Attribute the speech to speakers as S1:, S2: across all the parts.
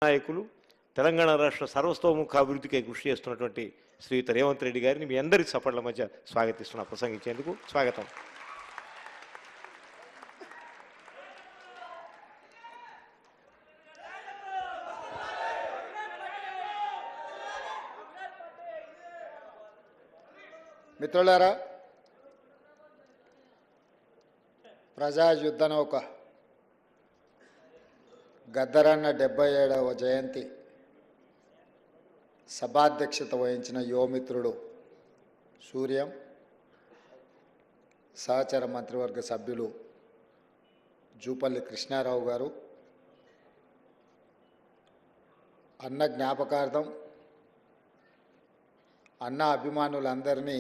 S1: నాయకులు తెలంగాణ రాష్ట్ర సర్వస్తోముఖ అభివృద్ధికి కృషి చేస్తున్నటువంటి శ్రీయుత రేవంత్ రెడ్డి గారిని మీ అందరి సపట్ల మధ్య స్వాగతిస్తున్నా. ప్రసంగించేందుకు స్వాగతం.
S2: మిత్రులారా, ప్రజాయుద్ధ నౌక గద్దరన్న 77వ జయంతి సభాధ్యక్షత వహించిన యువమిత్రుడు సూర్యం, సహచర మంత్రివర్గ సభ్యులు జూపల్లి కృష్ణారావు గారు, అన్న జ్ఞాపకార్థం అన్న అభిమానులందరినీ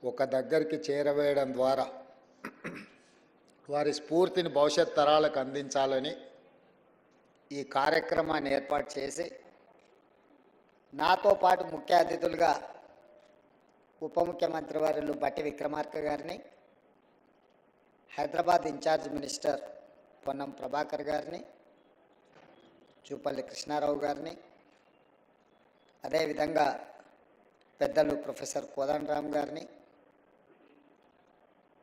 S2: ఒక దగ్గరికి చేరవేయడం ద్వారా వారి స్ఫూర్తిని భవిష్యత్ తరాలకు అందించాలని ఈ కార్యక్రమాన్ని ఏర్పాటు చేసి నాతో పాటు ముఖ్య అతిథులుగా ఉప ముఖ్యమంత్రి వర్యులు బట్టి విక్రమార్క గారిని, హైదరాబాద్ ఇన్ఛార్జ్ మినిస్టర్ పొన్నం ప్రభాకర్ గారిని, జూపల్లి కృష్ణారావు గారిని, అదేవిధంగా పెద్దలు ప్రొఫెసర్ కోదండరామ్ గారిని,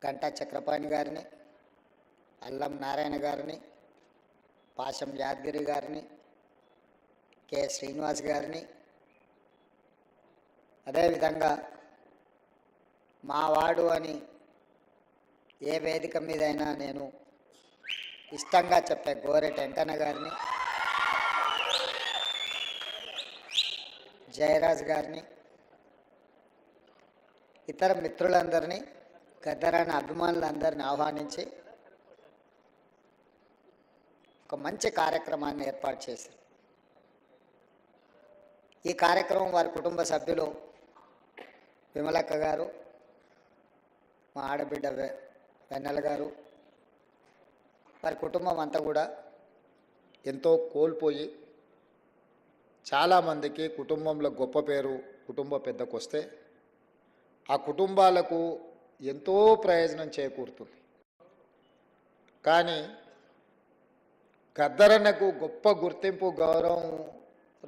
S2: గంటా చక్రపాణి గారిని, అల్లం నారాయణ గారిని, పాశం యాదగిరి గారిని, కె శ్రీనివాస్ గారిని, అదేవిధంగా మా వాడు అని ఏ వేదిక మీదైనా నేను ఇష్టంగా చెప్పే గోరెటి వెంకన్న గారిని, జయరాజ్ గారిని, ఇతర మిత్రులందరినీ, గద్దరన్న అభిమానులందరినీ ఆహ్వానించి ఒక మంచి కార్యక్రమాన్ని ఏర్పాటు చేశారు. ఈ కార్యక్రమం వారి కుటుంబ సభ్యులు విమలక్క గారు, మా ఆడబిడ్డ వెన్నెల గారు, వారి కుటుంబం అంతా కూడా ఎంతో కోల్పోయి చాలామందికి కుటుంబంలో గొప్ప పేరు కుటుంబ పెద్దకు వస్తే ఆ కుటుంబాలకు ఎంతో ప్రయోజనం చేకూరుతుంది. కానీ గద్దరన్నకు గొప్ప గుర్తింపు గౌరవం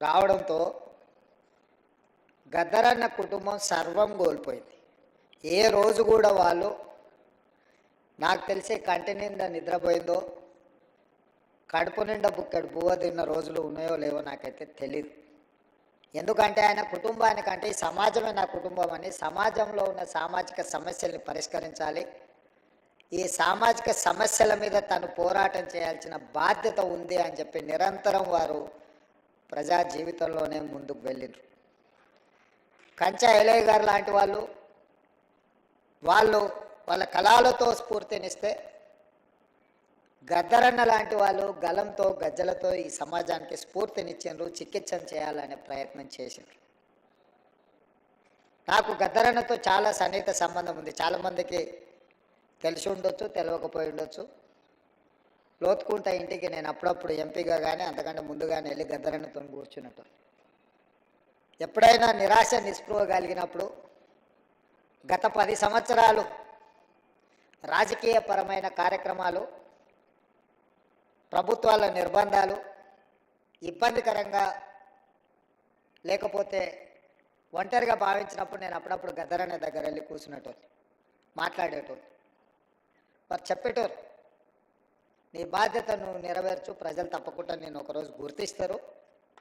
S2: రావడంతో గద్దరన్న కుటుంబం సర్వం కోల్పోయింది. ఏ రోజు కూడా వాళ్ళు నాకు తెలిసే కంటి నిండా నిద్రపోయిందో, కడుపు నిండా బుక్కడు బువ్వ తిన్న రోజులు ఉన్నాయో లేవో నాకైతే తెలియదు. ఎందుకంటే ఆయన కుటుంబానికంటే ఈ సమాజమే నా కుటుంబం అని, సమాజంలో ఉన్న సామాజిక సమస్యల్ని పరిష్కరించాలి, ఈ సామాజిక సమస్యల మీద తను పోరాటం చేయాల్సిన బాధ్యత ఉంది అని చెప్పి నిరంతరం వారు ప్రజా జీవితంలోనే ముందుకు వెళ్ళిండ్రు. కంచా ఎలయ్య గారు లాంటి వాళ్ళు వాళ్ళ కళలతో స్ఫూర్తినిస్తే, గద్దరన్న లాంటి వాళ్ళు గలంతో గజ్జలతో ఈ సమాజానికి స్ఫూర్తినిచ్చిండ్రు, చికిత్స చేయాలనే ప్రయత్నం చేసిండ్రు. నాకు గద్దరన్నతో చాలా సన్నిహిత సంబంధం ఉంది. చాలామందికి తెలిసి ఉండొచ్చు, తెలియకపోయి ఉండొచ్చు. లోతుకుంట ఇంటికి నేను అప్పుడప్పుడు ఎంపీగా కానీ అంతకంటే ముందుగానే వెళ్ళి గద్దరన్నతో కూర్చున్నట్టు. ఎప్పుడైనా నిరాశ నిస్పృహ కలిగినప్పుడు గత 10 సంవత్సరాలు రాజకీయపరమైన కార్యక్రమాలు, ప్రభుత్వాల నిర్బంధాలు ఇబ్బందికరంగా లేకపోతే ఒంటరిగా భావించినప్పుడు నేను అప్పుడప్పుడు గద్దరన్న దగ్గర వెళ్ళి కూర్చున్నట్టు మాట్లాడేటోళ్ళు. వారు చెప్పేటోరు, నీ బాధ్యత నువ్వు నెరవేర్చు, ప్రజలు తప్పకుండా నేను ఒకరోజు గుర్తిస్తారు,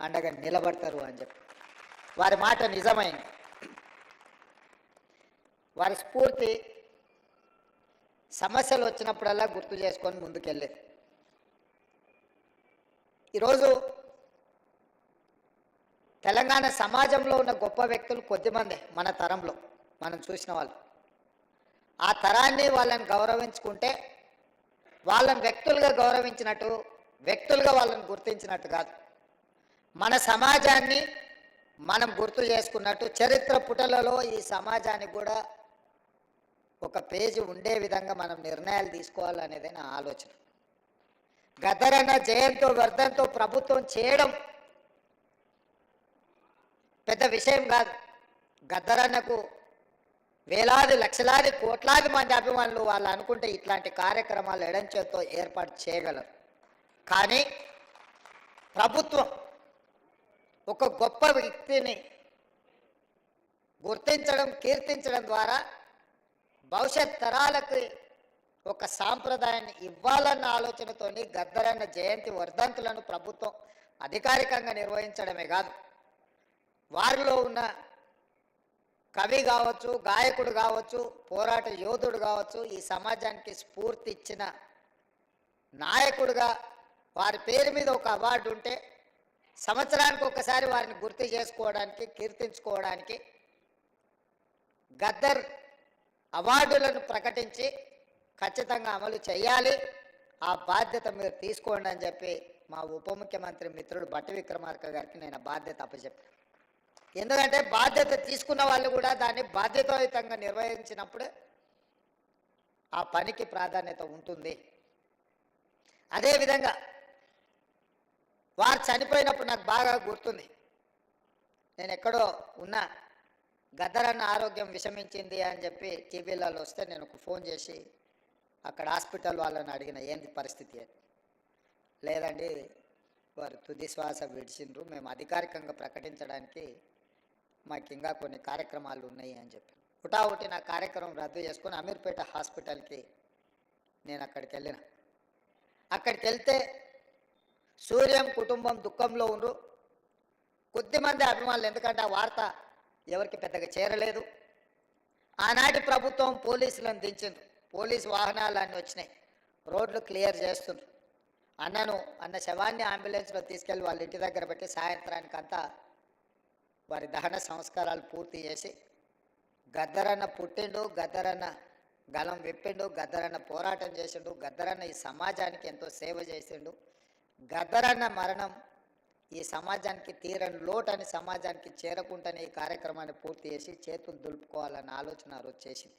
S2: అండగా నిలబడతారు అని చెప్పి. వారి మాట నిజమైంది. వారి స్ఫూర్తి సమస్యలు వచ్చినప్పుడల్లా గుర్తు చేసుకొని ముందుకెళ్ళేది. ఈరోజు తెలంగాణ సమాజంలో ఉన్న గొప్ప వ్యక్తులు కొద్దిమందే మన తరంలో మనం చూసిన వాళ్ళు. ఆ తరాన్ని వాళ్ళని గౌరవించుకుంటే వాళ్ళని వ్యక్తులుగా గౌరవించినట్టు, వ్యక్తులుగా వాళ్ళని గుర్తించినట్టు కాదు, మన సమాజాన్ని మనం గుర్తు చేసుకున్నట్టు, చరిత్ర పుటలలో ఈ సమాజానికి కూడా ఒక పేజీ ఉండే విధంగా మనం నిర్ణయాలు తీసుకోవాలనేదే నా ఆలోచన. గద్దరన్న జయంతో వర్ధంతో ప్రభుత్వం చేయడం పెద్ద విషయం కాదు. గద్దరన్నకు వేలాది లక్షలాది కోట్లాది మంది అభిమానులు వాళ్ళు అనుకుంటే ఇట్లాంటి కార్యక్రమాలు ఎడంచేతో ఏర్పాటు చేయగలరు. కానీ ప్రభుత్వం ఒక గొప్ప వ్యక్తిని గుర్తించడం, కీర్తించడం ద్వారా భవిష్యత్ తరాలకు ఒక సాంప్రదాయాన్ని ఇవ్వాలన్న ఆలోచనతోని గద్దరన్న జయంతి వర్ధంతులను ప్రభుత్వం అధికారికంగా నిర్వహించడమే కాదు, వారిలో ఉన్న కవి కావచ్చు, గాయకుడు కావచ్చు, పోరాట యోధుడు కావచ్చు, ఈ సమాజానికి స్ఫూర్తి ఇచ్చిన నాయకుడుగా వారి పేరు మీద ఒక అవార్డు ఉంటే సంవత్సరానికి ఒకసారి వారిని గుర్తు చేసుకోవడానికి, కీర్తించుకోవడానికి గద్దర్ అవార్డులను ప్రకటించి ఖచ్చితంగా అమలు చేయాలి, ఆ బాధ్యత మీరు తీసుకోండి అని చెప్పి మా ఉప ముఖ్యమంత్రి మిత్రుడు బట్టి విక్రమార్క గారికి నేను బాధ్యత అప్పచెప్పాను. ఎందుకంటే బాధ్యత తీసుకున్న వాళ్ళు కూడా దాన్ని బాధ్యతాయుతంగా నిర్వహించినప్పుడు ఆ పనికి ప్రాధాన్యత ఉంటుంది. అదేవిధంగా వారు చనిపోయినప్పుడు నాకు బాగా గుర్తుంది, నేను ఎక్కడో ఉన్నా, గద్దరన్న ఆరోగ్యం విషమించింది అని చెప్పి టీవీలలో వస్తే నేను ఒక ఫోన్ చేసి అక్కడ హాస్పిటల్ వాళ్ళని అడిగిన, ఏంది పరిస్థితి అని. లేదండి, వారు తుది శ్వాస విడిచిండ్రు, మేము అధికారికంగా ప్రకటించడానికి మాకు ఇంకా కొన్ని కార్యక్రమాలు ఉన్నాయి అని చెప్పి హుటాహుటి నా కార్యక్రమం రద్దు చేసుకొని అమీర్పేట హాస్పిటల్కి నేను అక్కడికి వెళ్ళిన. అక్కడికి వెళ్తే సూర్యం కుటుంబం దుఃఖంలో ఉండ్రు. కొద్దిమంది అభిమానులు, ఎందుకంటే ఆ వార్త ఎవరికి పెద్దగా చేరలేదు. ఆనాటి ప్రభుత్వం పోలీసులను దించిండ్రు, పోలీసు వాహనాలు అన్నీ వచ్చినాయి, రోడ్లు క్లియర్ చేస్తుండ్రు. అన్న శవాన్ని అంబులెన్స్లో తీసుకెళ్ళి వాళ్ళ ఇంటి దగ్గర పెట్టి సాయంత్రానికి అంతా వారి దహన సంస్కారాలు పూర్తి చేసి, గద్దరన్న పుట్టిండు, గద్దరన్న గలం విప్పిండు, గద్దరన్న పోరాటం చేసిండు, గద్దరన్న ఈ సమాజానికి ఎంతో సేవ చేసిండు, గద్దరన్న మరణం ఈ సమాజానికి తీరని లోటు అని సమాజానికి చేరకుండానే ఈ కార్యక్రమాన్ని పూర్తి చేసి చేతులు దులుపుకోవాలన్న ఆలోచన ఆ రోజు చేసింది.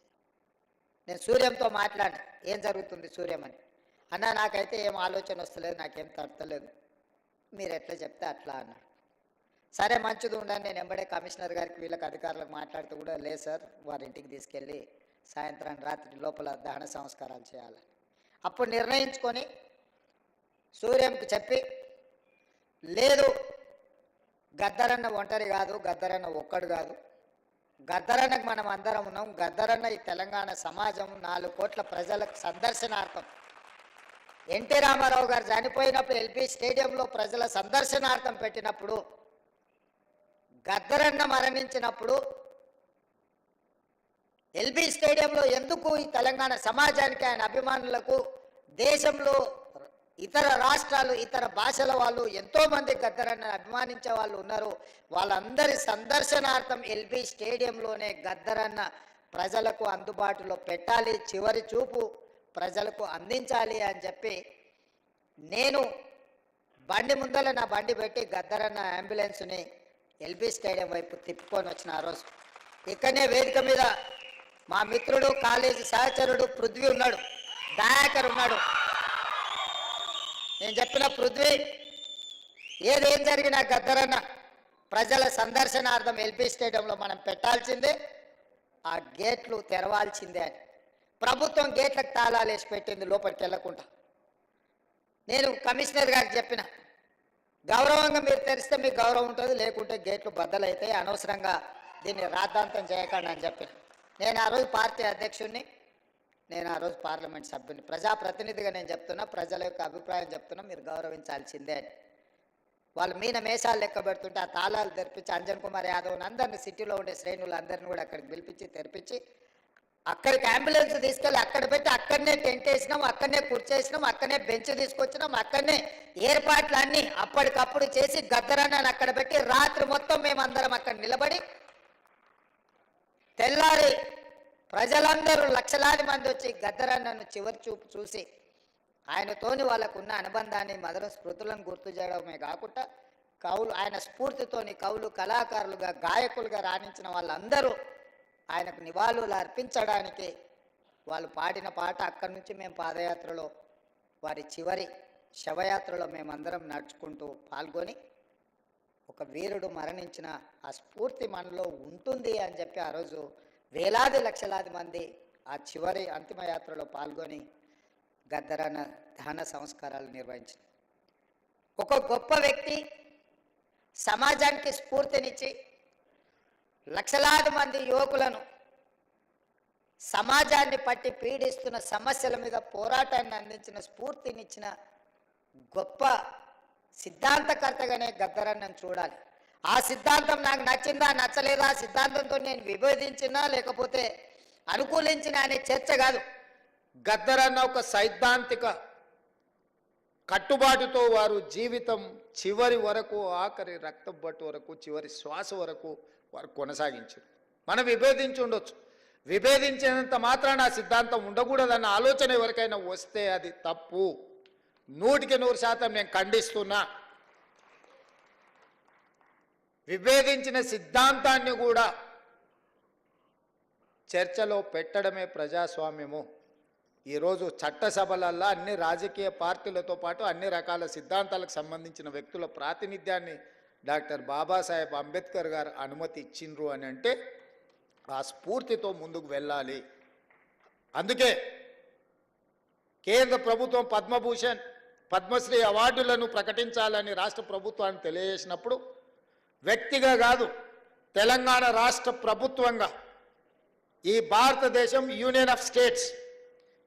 S2: నేను సూర్యంతో మాట్లాడిన, ఏం జరుగుతుంది సూర్యం అని. అన్న నాకైతే ఏం ఆలోచన వస్తలేదు, నాకేం తడతలేదు, మీరు ఎట్లా చెప్తే అట్లా అన్నాడు. సరే మంచిది ఉండండి, నేను ఎంబడే కమిషనర్ గారికి వీళ్ళకి అధికారులకు మాట్లాడుతూ కూడా, లేదు సార్ వారి ఇంటికి తీసుకెళ్ళి సాయంత్రం రాత్రి లోపల దహన సంస్కారాలు చేయాలని అప్పుడు నిర్ణయించుకొని సూర్యంకి చెప్పి, లేదు గద్దరన్న ఒంటరి కాదు, గద్దరన్న ఒక్కడు కాదు, గద్దరన్నకు మనం అందరం ఉన్నాం, గద్దరన్న ఈ తెలంగాణ సమాజం 4 కోట్ల ప్రజలకు సందర్శనార్థం. ఎన్టీ రామారావు గారు చనిపోయినప్పుడు ఎల్బీ స్టేడియంలో ప్రజల సందర్శనార్థం పెట్టినప్పుడు, గద్దరన్న మరణించినప్పుడు ఎల్బీ స్టేడియంలో ఎందుకు ఈ తెలంగాణ సమాజానికి, ఆయన అభిమానులకు, దేశంలో ఇతర రాష్ట్రాలు, ఇతర భాషల వాళ్ళు ఎంతోమంది గద్దరన్న అభిమానించే వాళ్ళు ఉన్నారు, వాళ్ళందరి సందర్శనార్థం ఎల్బీ స్టేడియంలోనే గద్దరన్న ప్రజలకు అందుబాటులో పెట్టాలి, చివరి చూపు ప్రజలకు అందించాలి అని చెప్పి నేను బండి ముందర నా బండి పెట్టి గద్దరన్న అంబులెన్స్ని ఎల్బీ స్టేడియం వైపు తిప్పుకొని వచ్చిన ఆ రోజు. ఇక్కడనే వేదిక మీద మా మిత్రుడు, కాలేజీ సహచరుడు పృథ్వీ ఉన్నాడు, దయాకర్ ఉన్నాడు. నేను చెప్పిన, పృథ్వీ ఏదేం జరిగినా గద్దరన్న ప్రజల సందర్శనార్థం ఎల్బీ స్టేడియంలో మనం పెట్టాల్సిందే, ఆ గేట్లు తెరవాల్సిందే అని. ప్రభుత్వం గేట్లకు తాళాలు వేసి పెట్టింది లోపలికి వెళ్ళకుండా. నేను కమిషనర్ గారికి చెప్పిన, గౌరవంగా మీరు తెరిస్తే మీకు గౌరవం ఉంటుంది, లేకుంటే గేట్లు బద్దలైతాయి, అనవసరంగా దీన్ని రాద్ధాంతం చేయకండి అని చెప్పిన. నేను ఆ రోజు పార్టీ అధ్యక్షుడిని, నేను ఆ రోజు పార్లమెంట్ సభ్యుని, ప్రజాప్రతినిధిగా నేను చెప్తున్నా, ప్రజల యొక్క అభిప్రాయం చెప్తున్నా, మీరు గౌరవించాల్సిందే అని. వాళ్ళు మీన మేషాలు లెక్క పెడుతుంటే ఆ తాళాలు తెరిపించి అంజన్ కుమార్ యాదవ్ని అందరినీ, సిటీలో ఉండే శ్రేణులు అందరినీ కూడా అక్కడికి పిలిపించి తెరిపించి అక్కడికి అంబులెన్స్ తీసుకెళ్ళి అక్కడ పెట్టి అక్కడనే టెంట్ వేసినాం, అక్కడనే కూర్చేసినాం, అక్కడనే బెంచ్ తీసుకొచ్చినాం, అక్కడనే ఏర్పాట్లు అన్నీ అప్పటికప్పుడు చేసి గద్దరన్నని అక్కడ పెట్టి రాత్రి మొత్తం మేమందరం అక్కడ నిలబడి, తెల్లారి ప్రజలందరూ లక్షలాది మంది వచ్చి గద్దరన్నను చివరి చూపు చూసి ఆయనతోని వాళ్ళకున్న అనుబంధాన్ని, మధుర స్మృతులను గుర్తు చేయడమే కాకుండా కవులు, ఆయన స్ఫూర్తితోని కవులు, కళాకారులుగా, గాయకులుగా రాణించిన వాళ్ళందరూ ఆయనకు నివాళులు అర్పించడానికి వాళ్ళు పాడిన పాట, అక్కడి నుంచి మేము పాదయాత్రలో వారి చివరి శవయాత్రలో మేమందరం నడుచుకుంటూ పాల్గొని, ఒక వీరుడు మరణించిన ఆ స్ఫూర్తి మనలో ఉంటుంది అని చెప్పి ఆ రోజు వేలాది లక్షలాది మంది ఆ చివరి అంతిమయాత్రలో పాల్గొని గద్దరన్న దహన సంస్కారాలు నిర్వహించింది. ఒక గొప్ప వ్యక్తి సమాజానికి స్ఫూర్తినిచ్చి లక్షలాది మంది యువకులను సమాజాన్ని పట్టి పీడిస్తున్న సమస్యల మీద పోరాటాన్ని అందించిన స్ఫూర్తినిచ్చిన గొప్ప సిద్ధాంతకర్తగానే గద్దరన్నను చూడాలి. ఆ సిద్ధాంతం నాకు నచ్చిందా నచ్చలేదా, సిద్ధాంతంతో నేను విభేదించినా లేకపోతే అనుకూలించినా అనే చర్చ కాదు.
S3: గద్దరన్న ఒక సైద్ధాంతిక కట్టుబాటుతో వారు జీవితం చివరి వరకు, ఆఖరి రక్తం బట్టు వరకు, చివరి శ్వాస వరకు వారు కొనసాగించారు. మనం విభేదించి ఉండొచ్చు, విభేదించినంత మాత్రాన ఆ సిద్ధాంతం ఉండకూడదన్న ఆలోచన ఎవరికైనా వస్తే అది తప్పు. 100% నేను ఖండిస్తున్నా. విభేదించిన సిద్ధాంతాన్ని కూడా చర్చలో పెట్టడమే ప్రజాస్వామ్యము. ఈరోజు చట్టసభలల్లో అన్ని రాజకీయ పార్టీలతో పాటు అన్ని రకాల సిద్ధాంతాలకు సంబంధించిన వ్యక్తుల ప్రాతినిధ్యాన్ని డాక్టర్ బాబాసాహెబ్ అంబేద్కర్ గారు అనుమతి ఇచ్చిండ్రు అని అంటే ఆ స్ఫూర్తితో ముందుకు వెళ్ళాలి. అందుకే కేంద్ర ప్రభుత్వం పద్మభూషణ్, పద్మశ్రీ అవార్డులను ప్రకటించాలని రాష్ట్ర ప్రభుత్వాన్ని తెలియజేసినప్పుడు వ్యక్తిగా కాదు, తెలంగాణ రాష్ట్ర ప్రభుత్వంగా ఈ భారతదేశం యూనియన్ ఆఫ్ స్టేట్స్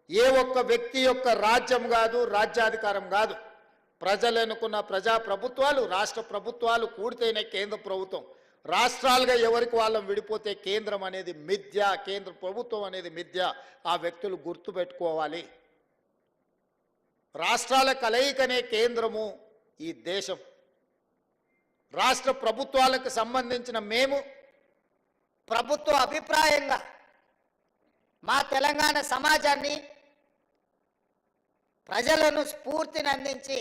S3: ఏ ఒక్క వ్యక్తి యొక్క రాజ్యం కాదు, రాజ్యాధికారం కాదు. ప్రజలు ఎన్నుకున్న ప్రజా ప్రభుత్వాలు, రాష్ట్ర ప్రభుత్వాలు కూడితేనే కేంద్ర ప్రభుత్వం. రాష్ట్రాలుగా ఎవరికి వాళ్ళం విడిపోతే కేంద్రం అనేది మిథ్య, కేంద్ర ప్రభుత్వం అనేది మిథ్య. ఆ వ్యక్తులు గుర్తుపెట్టుకోవాలి. రాష్ట్రాల కలయికనే కేంద్రము ఈ దేశం. రాష్ట్ర ప్రభుత్వాలకు సంబంధించిన మేము
S2: ప్రభుత్వ అభిప్రాయంగా మా తెలంగాణ సమాజాన్ని, ప్రజలను స్ఫూర్తిని అందించి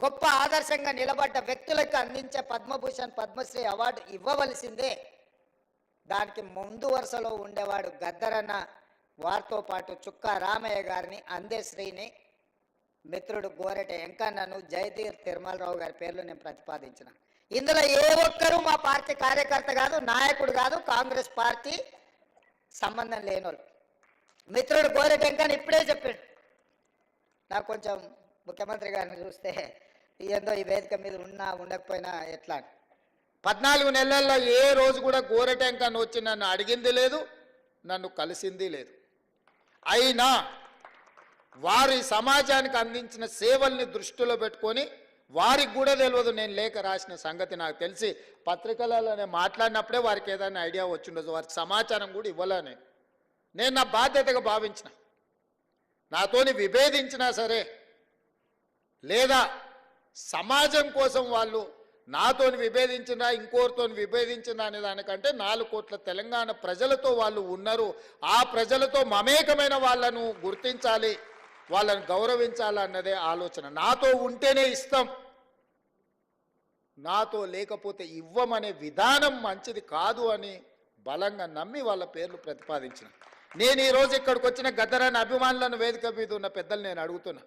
S2: గొప్ప ఆదర్శంగా నిలబడ్డ వ్యక్తులకు అందించే పద్మభూషణ్, పద్మశ్రీ అవార్డు ఇవ్వవలసిందే. దానికి ముందు వరుసలో ఉండేవాడు గద్దరన్న. వారితో పాటు చుక్కా రామయ్య గారిని, అందశ్రీని, మిత్రుడు గోరెట వెంకన్నను, జయతీర్ తిరుమలరావు గారి పేర్లు నేను ప్రతిపాదించిన. ఇందులో ఏ ఒక్కరూ మా పార్టీ కార్యకర్త కాదు, నాయకుడు కాదు, కాంగ్రెస్ పార్టీ సంబంధం లేనోళ్ళు. మిత్రుడు గోరెట వెంకన్న ఇప్పుడే చెప్పాడు, నాకు కొంచెం ముఖ్యమంత్రి గారిని చూస్తే ఏందో ఈ వేదిక మీద ఉన్నా ఉండకపోయినా ఎట్లా.
S3: 14 నెలల్లో ఏ రోజు కూడా గోరెటెంకన్ వచ్చి నన్ను అడిగింది లేదు, నన్ను కలిసింది లేదు. అయినా వారి సమాజానికి అందించిన సేవల్ని దృష్టిలో పెట్టుకొని వారికి కూడా తెలియదు నేను లేఖ రాసిన సంగతి. నాకు తెలిసి పత్రికలలో నేను మాట్లాడినప్పుడే వారికి ఏదైనా ఐడియా వచ్చిండదు. వారికి సమాచారం కూడా ఇవ్వలేను. నేను నా బాధ్యతగా భావించిన. నాతోని విభేదించినా సరే, లేదా సమాజం కోసం వాళ్ళు నాతోని విభేదించినా ఇంకోరితో విభేదించినా అనే దానికంటే 4 కోట్ల తెలంగాణ ప్రజలతో వాళ్ళు ఉన్నారు. ఆ ప్రజలతో మమేకమైన వాళ్ళను గుర్తించాలి, వాళ్ళని గౌరవించాలన్నదే ఆలోచన. నాతో ఉంటేనే ఇస్తాం, నాతో లేకపోతే ఇవ్వమనే విధానం మంచిది కాదు అని బలంగా నమ్మి వాళ్ళ పేర్లు ప్రతిపాదించిన. నేను ఈరోజు ఇక్కడికి వచ్చిన గద్దరన్న అభిమానులను వేదిక మీద ఉన్న పెద్దలు నేను అడుగుతున్నా,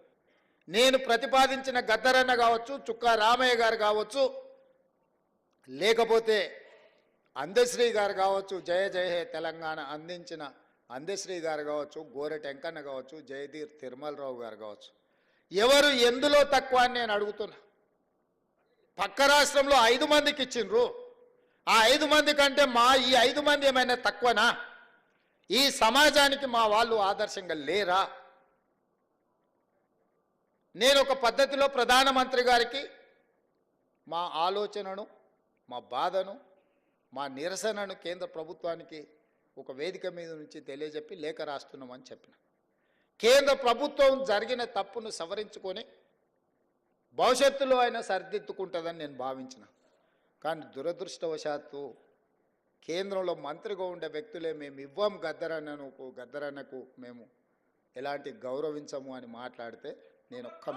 S3: నేను ప్రతిపాదించిన గద్దరన్న కావచ్చు, చుక్కా రామయ్య గారు కావచ్చు, లేకపోతే అందశ్రీ గారు కావచ్చు, జయ జయ హే తెలంగాణ అందించిన అందశ్రీ గారు కావచ్చు, గోరెట వెంకన్న కావచ్చు, జయదీర్ తిరుమలరావు గారు కావచ్చు, ఎవరు ఎందులో తక్కువ అని నేను అడుగుతున్నా. పక్క రాష్ట్రంలో 5 మందికి ఇచ్చిండ్రు. ఆ 5 మంది కంటే ఈ 5 మంది ఏమైనా తక్కువనా? ఈ సమాజానికి మా వాళ్ళు ఆదర్శంగా లేరా? నేను ఒక పద్ధతిలో ప్రధానమంత్రి గారికి మా ఆలోచనను, మా బాధను, మా నిరసనను కేంద్ర ప్రభుత్వానికి ఒక వేదిక మీద నుంచి తెలియజెప్పి లేఖ రాస్తున్నామని చెప్పిన. కేంద్ర ప్రభుత్వం జరిగిన తప్పును సవరించుకొని భవిష్యత్తులో అయినా సరిదిద్దుకుంటుందని నేను భావించిన. కానీ దురదృష్టవశాత్తు కేంద్రంలో మంత్రిగా ఉండే వ్యక్తులే మేము ఇవ్వం గద్దరన్నకు మేము ఎలాంటి గౌరవించము అని మాట్లాడితే నేను ఒక్క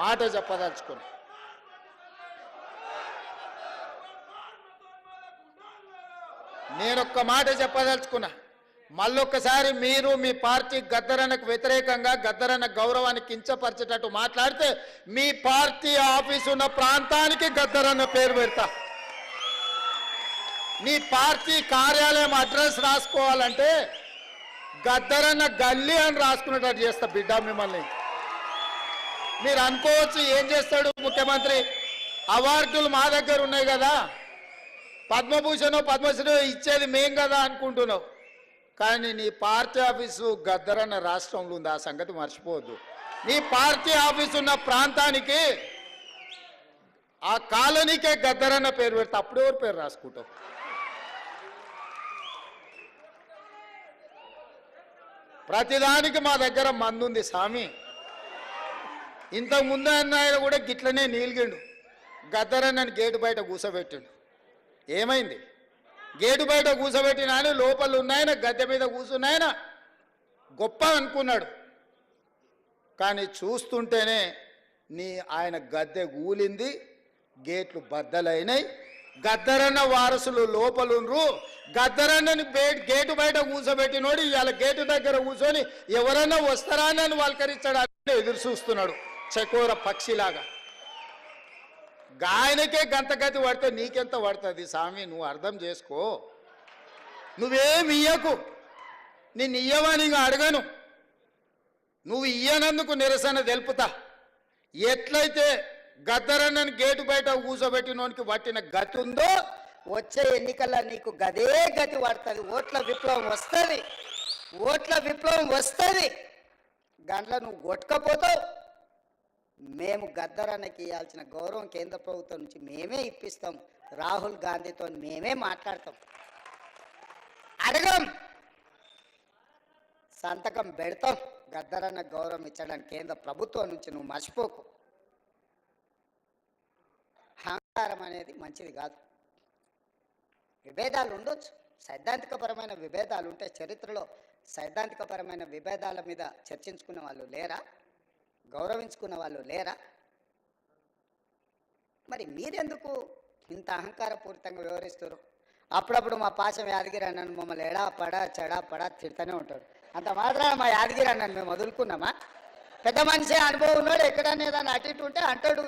S3: మాట చెప్పదలుచుకున్నా. మళ్ళొక్కసారి మీరు మీ పార్టీ గద్దరన్నకు వ్యతిరేకంగా, గద్దరన్న గౌరవాన్ని కించపరిచేటట్టు మాట్లాడితే మీ పార్టీ ఆఫీసు ఉన్న ప్రాంతానికి గద్దరన్న పేరు పెడతా. మీ పార్టీ కార్యాలయం అడ్రస్ రాసుకోవాలంటే గద్దరన్న గల్లీ అని రాసుకునేటట్టు చేస్తా బిడ్డ మిమ్మల్ని. మీరు అనుకోవచ్చు ఏం చేస్తాడు ముఖ్యమంత్రి, అవార్డులు మా దగ్గర ఉన్నాయి కదా, పద్మభూషణ్ పద్మశ్రీ ఇచ్చేది మేం కదా అనుకుంటున్నావు. కానీ నీ పార్టీ ఆఫీసు గద్దరన్న రాష్ట్రంలో ఉంది, ఆ సంగతి మర్చిపోవద్దు. నీ పార్టీ ఆఫీసు ఉన్న ప్రాంతానికి ఆ కాలనీకే గద్దరన్న పేరు పెడితే అప్పుడు ఎవరు పేరు రాసుకుంటావు? ప్రతిదానికి మా దగ్గర మందుంది స్వామి. ఇంతకు ముందు ఆయన కూడా గిట్లనే నీలిగిండు, గద్దరన్నని గేటు బయట కూసబెట్టిండు. ఏమైంది? గేటు బయట కూసబెట్టిన ఆయన లోపల ఉన్నాయన, గద్దె మీద కూర్చున్నాయన గొప్ప అనుకున్నాడు. కానీ చూస్తుంటేనే ఆయన గద్దె కూలింది, గేట్లు బద్దలైనాయి. గద్దరన్న వారసులు లోపలుండ్రు. గద్దరన్నని గేటు బయట కూర్చోబెట్టినోడు ఇవాళ గేటు దగ్గర కూర్చొని ఎవరన్నా వస్తారా అని వాళ్ళకరించడానికి ఎదురు చూస్తున్నాడు చకోర పక్షిలాగా. గాయనకే గంతగతి పడితే నీకెంత పడుతుంది స్వామి? నువ్వు అర్థం చేసుకో. నువ్వేమి ఇయ్యకు, నిన్ను ఇయ్యవని అడగను. నువ్వు ఇయ్యనందుకు నిరసన తెలుపుతా. ఎట్లయితే గద్దరన్నని గేటు బయట కూర్చోబెట్టినోనికి పట్టిన గతి ఉందో,
S2: వచ్చే ఎన్నికల్లో నీకు గదే గతి పడుతుంది. ఓట్ల విప్లవం వస్తుంది, ఓట్ల విప్లవం వస్తుంది. గంటలో నువ్వు కొట్టుకపోతావు. మేము గద్దరన్నకి ఇవ్వాల్సిన గౌరవం కేంద్ర ప్రభుత్వం నుంచి మేమే ఇప్పిస్తాం. రాహుల్ గాంధీతో మేమే మాట్లాడతాం, అడగం, సంతకం పెడతాం. గద్దరన్న గౌరవం ఇచ్చడానికి కేంద్ర ప్రభుత్వం నుంచి నువ్వు మర్చిపోకు. అహంకారం అనేది మంచిది కాదు. విభేదాలు ఉండొచ్చు, సైద్ధాంతికపరమైన విభేదాలు ఉంటే. చరిత్రలో సైద్ధాంతికపరమైన విభేదాల మీద చర్చించుకున్న వాళ్ళు లేరా? గౌరవించుకున్న వాళ్ళు లేరా? మరి మీరెందుకు ఇంత అహంకారపూరితంగా వ్యవహరిస్తారు? అప్పుడప్పుడు మా పాశం యాదగిరి అన్నను మమ్మల్ని ఎడా పడా చెడా పడా తిడుతూనే ఉంటాడు. అంత మాత్రాన మా యాదగిరి అన్నను మేము వదులుకున్నామా? పెద్ద మనిషి అనుభవం ఉన్నాడు, ఎక్కడన్నా ఏదైనా అటు ఇటు ఉంటే అంటాడు.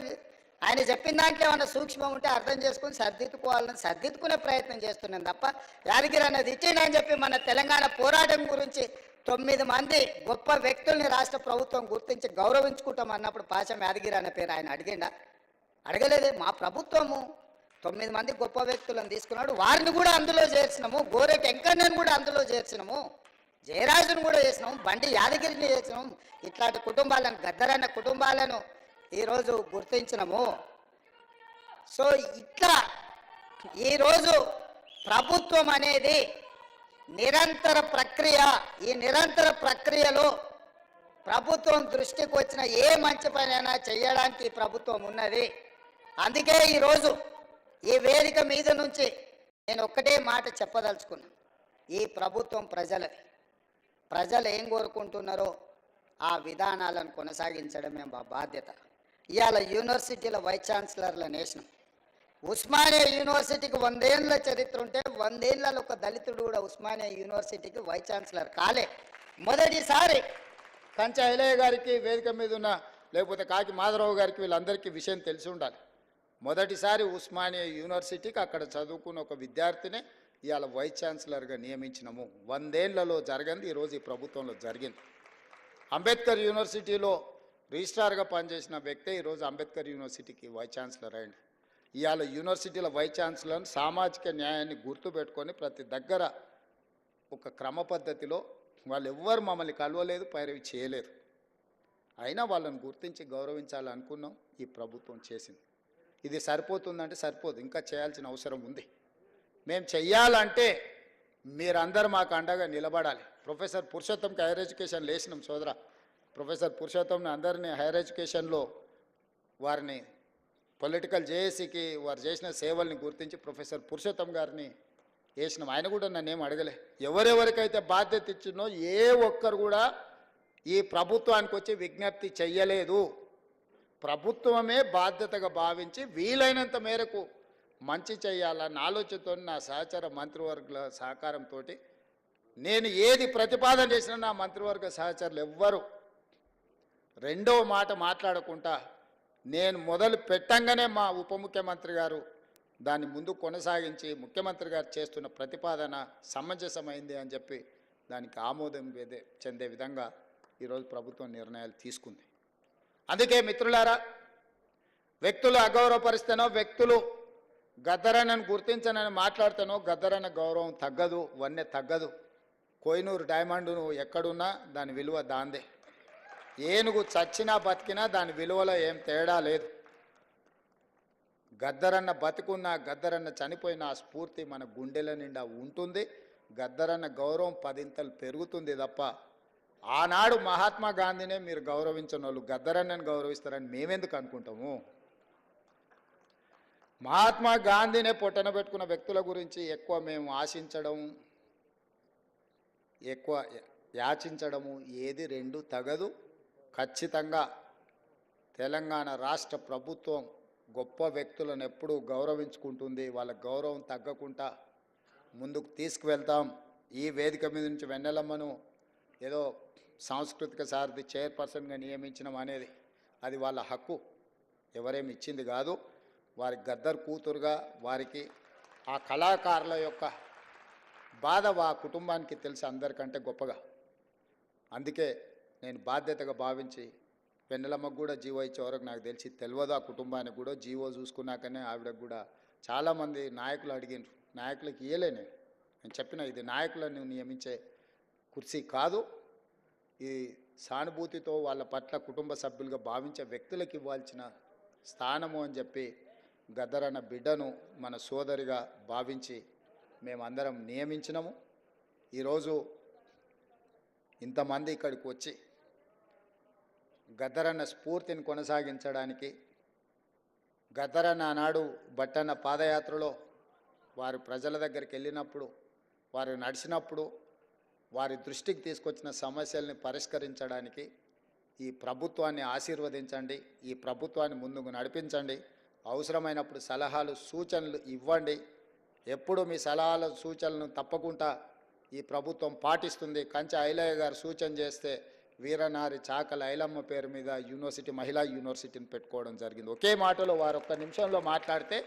S2: ఆయన చెప్పిన దాంట్లో ఏమన్నా సూక్ష్మం ఉంటే అర్థం చేసుకుని సర్దిద్దుకోవాలని సర్దిద్దుకునే ప్రయత్నం చేస్తున్నాను తప్ప యాదగిరి అన్నది ఇచ్చిందని చెప్పి మన తెలంగాణ పోరాటం గురించి 9 మంది గొప్ప వ్యక్తుల్ని రాష్ట్ర ప్రభుత్వం గుర్తించి గౌరవించుకుంటాం అన్నప్పుడు పాశం యాదగిరి అన్న పేరు ఆయన అడిగిండా? అడగలేదే. మా ప్రభుత్వము 9 మంది గొప్ప వ్యక్తులను తీసుకున్నాడు, వారిని కూడా అందులో చేర్చినాము. గోరెటి వెంకన్నను కూడా అందులో చేర్చినాము, జయరాజును కూడా చేసినాము, బండి యాదగిరిని చేసినాము. ఇట్లాంటి కుటుంబాలను, గద్దరన్న కుటుంబాలను ఈరోజు గుర్తించినాము. సో ఇట్లా ఈరోజు ప్రభుత్వం అనేది నిరంతర ప్రక్రియ. ఈ నిరంతర ప్రక్రియలో ప్రభుత్వం దృష్టికి వచ్చిన ఏ మంచి పనైనా చేయడానికి ప్రభుత్వం ఉన్నది. అందుకే ఈరోజు ఈ వేదిక మీద నుంచి నేను ఒక్కటే మాట చెప్పదలుచుకున్నా. ఈ ప్రభుత్వం ప్రజలది. ప్రజలు ఏం కోరుకుంటున్నారో ఆ విధానాలను కొనసాగించడమే మా బాధ్యత. ఇవాళ యూనివర్సిటీల వైస్ ఛాన్సలర్ల నేషనం. ఉస్మానియా యూనివర్సిటీకి 100 ఏళ్ళ చరిత్ర ఉంటే 100 ఏళ్ళలో ఒక దళితుడు కూడా ఉస్మానియా యూనివర్సిటీకి వైస్ ఛాన్సలర్ కాలే. మొదటిసారి
S3: కంచె ఐలయ్య గారికి వేదిక మీద ఉన్న, లేకపోతే కాకి మాధవరావు గారికి, వీళ్ళందరికీ విషయం తెలిసి ఉండాలి. మొదటిసారి ఉస్మానియా యూనివర్సిటీకి అక్కడ చదువుకున్న ఒక విద్యార్థినే ఇవాళ వైస్ ఛాన్సలర్గా నియమించినాము. 100 ఏళ్లలో జరగంది ఈరోజు ఈ ప్రభుత్వంలో జరిగింది. అంబేద్కర్ యూనివర్సిటీలో రిజిస్ట్రార్గా పనిచేసిన వ్యక్తే ఈరోజు అంబేద్కర్ యూనివర్సిటీకి వైస్ ఛాన్సలర్ అయింది. ఇవాళ యూనివర్సిటీల వైస్ ఛాన్సలర్ని సామాజిక న్యాయాన్ని గుర్తుపెట్టుకొని ప్రతి దగ్గర ఒక క్రమ పద్ధతిలో, వాళ్ళు ఎవ్వరు మమ్మల్ని కలవలేదు, పైరవి చేయలేదు, అయినా వాళ్ళని గుర్తించి గౌరవించాలనుకున్నాం. ఈ ప్రభుత్వం చేసింది. ఇది సరిపోతుందంటే సరిపోదు, ఇంకా చేయాల్సిన అవసరం ఉంది. మేము చెయ్యాలంటే మీరందరూ మాకు అండగా నిలబడాలి. ప్రొఫెసర్ పురుషోత్తంకి హైయర్ ఎడ్యుకేషన్ లేచినాం సోదరా. ప్రొఫెసర్ పురుషోత్తంని అందరినీ హైయర్ ఎడ్యుకేషన్లో వారిని పొలిటికల్ జేఏసీకి వారు చేసిన సేవల్ని గుర్తించి ప్రొఫెసర్ పురుషోత్తం గారిని వేసినాం. ఆయన కూడా నన్నేం అడగలే. ఎవరెవరికైతే బాధ్యత ఇచ్చినో ఏ ఒక్కరు కూడా ఈ ప్రభుత్వానికి వచ్చి విజ్ఞప్తి చెయ్యలేదు. ప్రభుత్వమే బాధ్యతగా భావించి వీలైనంత మేరకు మంచి చేయాలన్న ఆలోచనతో నా సహచర మంత్రివర్గ సహకారంతో నేను ఏది ప్రతిపాదన చేసినా నా మంత్రివర్గ సహచరులు ఎవ్వరు రెండవ మాట మాట్లాడకుండా, నేను మొదలు పెట్టంగానే మా ఉప ముఖ్యమంత్రి గారు దాన్ని ముందు కొనసాగించి ముఖ్యమంత్రి గారు చేస్తున్న ప్రతిపాదన సమంజసమైంది అని చెప్పి దానికి ఆమోదం చెందే విధంగా ఈరోజు ప్రభుత్వం నిర్ణయాలు తీసుకుంది. అందుకే మిత్రులారా, వ్యక్తులు అగౌరవపరిస్తేనో, వ్యక్తులు గద్దరన్నను గుర్తించనని మాట్లాడితేనో గద్దరన్న గౌరవం తగ్గదు, వన్నె తగ్గదు. కోహినూరు డైమండ్ను ఎక్కడున్నా దాని విలువ దాందే. ఏనుగు చచ్చినా బతికినా దాని విలువలో ఏం తేడా లేదు. గద్దరన్న బతికున్నా, గద్దరన్న చనిపోయిన ఆ స్ఫూర్తి మన గుండెల నిండా ఉంటుంది. గద్దరన్న గౌరవం 10 పెరుగుతుంది తప్ప, ఆనాడు మహాత్మా గాంధీనే మీరు గౌరవించిన వాళ్ళు గద్దరన్నను గౌరవిస్తారని మేమెందుకు అనుకుంటాము? మహాత్మా గాంధీనే పొట్టన పెట్టుకున్న వ్యక్తుల గురించి ఎక్కువ మేము ఆశించడం, ఎక్కువ యాచించడము ఏది రెండు తగదు. ఖచ్చితంగా తెలంగాణ రాష్ట్ర ప్రభుత్వం గొప్ప వ్యక్తులను ఎప్పుడూ గౌరవించుకుంటుంది. వాళ్ళ గౌరవం తగ్గకుండా ముందుకు తీసుకువెళ్తాం. ఈ వేదిక మీద నుంచి వెన్నెలమ్మను ఏదో సాంస్కృతిక సారథి చైర్పర్సన్గా నియమించడం అనేది అది వాళ్ళ హక్కు, ఎవరేమి ఇచ్చింది కాదు. వారి గద్దర్ కూతురుగా వారికి ఆ కళాకారుల యొక్క బాధ ఆ కుటుంబానికి తెలిసి అందరికంటే గొప్పగా. అందుకే నేను బాధ్యతగా భావించి వెన్నెలమ్మకు కూడా జీవో ఇచ్చే వరకు నాకు తెలిసి తెలియదు. ఆ కుటుంబానికి కూడా జీవో చూసుకున్నాకనే ఆవిడకు కూడా చాలామంది నాయకులు అడిగినారు. నాయకులకు ఇయ్యలే నేను చెప్పిన, ఇది నాయకులను నియమించే కుర్చీ కాదు, ఈ సానుభూతితో వాళ్ళ పట్ల కుటుంబ సభ్యులుగా భావించే వ్యక్తులకు ఇవ్వాల్సిన స్థానము అని చెప్పి గద్దరన్న బిడ్డను మన సోదరిగా భావించి మేమందరం నియమించినాము. ఈరోజు ఇంతమంది ఇక్కడికి వచ్చి గద్దరన్న స్ఫూర్తిని కొనసాగించడానికి, గద్దరన్న ఆనాడు బట్టన్న పాదయాత్రలో వారు ప్రజల దగ్గరికి వెళ్ళినప్పుడు, వారు నడిచినప్పుడు వారి దృష్టికి తీసుకొచ్చిన సమస్యల్ని పరిష్కరించడానికి ఈ ప్రభుత్వాన్ని ఆశీర్వదించండి, ఈ ప్రభుత్వాన్ని ముందుకు నడిపించండి. అవసరమైనప్పుడు సలహాలు సూచనలు ఇవ్వండి. ఎప్పుడు మీ సలహాలు సూచనలను తప్పకుండా ఈ ప్రభుత్వం పాటిస్తుంది. కంచె ఐలయ్య గారు సూచన చేస్తే వీరనారి చాకల ఐలమ్మ పేరు మీద యూనివర్సిటీ, మహిళా యూనివర్సిటీని పెట్టుకోవడం జరిగింది. ఒకే మాటలో వారు ఒక్క నిమిషంలో మాట్లాడితే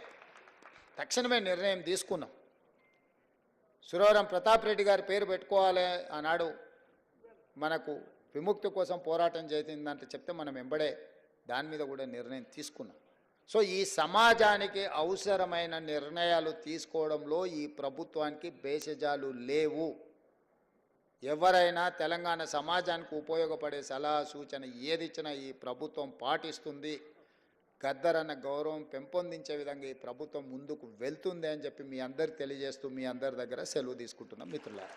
S3: తక్షణమే నిర్ణయం తీసుకున్నాం. సురవరం ప్రతాప్ రెడ్డి గారి పేరు పెట్టుకోవాలి ఆనాడు మనకు విముక్తి కోసం పోరాటం చేసిందంటే చెప్తే మనం వెంబడే దాని మీద కూడా నిర్ణయం తీసుకున్నాం. సో ఈ సమాజానికి అవసరమైన నిర్ణయాలు తీసుకోవడంలో ఈ ప్రభుత్వానికి భేషజాలు లేవు. ఎవరైనా తెలంగాణ సమాజానికి ఉపయోగపడే సలహా సూచన ఏది ఇచ్చినా ఈ ప్రభుత్వం పాటిస్తుంది. గద్దరన్న గౌరవం పెంపొందించే విధంగా ఈ ప్రభుత్వం ముందుకు వెళ్తుంది అని చెప్పి మీ అందరికి తెలియజేస్తూ మీ అందరి దగ్గర సెలవు తీసుకుంటున్నాం మిత్రులారా.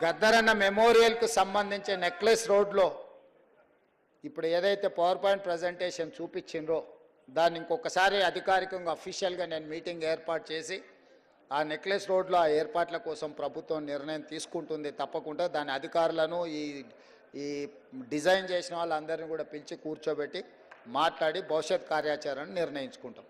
S3: గద్దరన్న మెమోరియల్కు సంబంధించి నెక్లెస్ రోడ్లో ఇప్పుడు ఏదైతే పవర్ పాయింట్ ప్రజెంటేషన్ చూపించిండ్రో దాన్ని ఇంకొకసారి అధికారికంగా అఫీషియల్గా నేను మీటింగ్ ఏర్పాటు చేసి ఆ నెక్లెస్ రోడ్లో ఆ ఏర్పాట్ల కోసం ప్రభుత్వం నిర్ణయం తీసుకుంటుంది. తప్పకుండా దాని అధికారులను ఈ డిజైన్ చేసిన వాళ్ళందరినీ కూడా పిలిచి కూర్చోబెట్టి మాట్లాడి భవిష్యత్ కార్యాచరణను నిర్ణయించుకుంటాం.